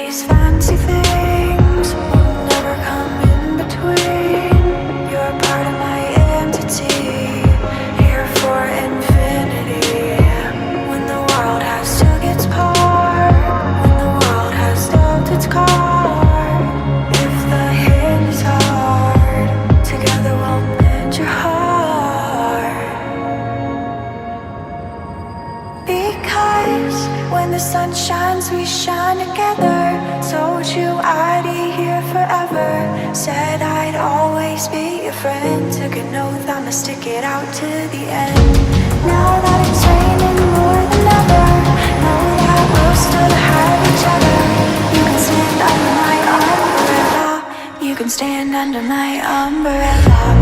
these fancy things will never come in between. You're part of my entity, here for infinity. When the world has took its part, when the world has dealt its card, if the hit is hard, together we'll mend your heart. Because when the sun shines, we shine together. Told you I'd be here forever. Said I'd always be your friend. Took an oath I'ma stick it out to the end. Now that it's raining more than ever, know that we'll still have each other. You can stand under my umbrella. You can stand under my umbrella.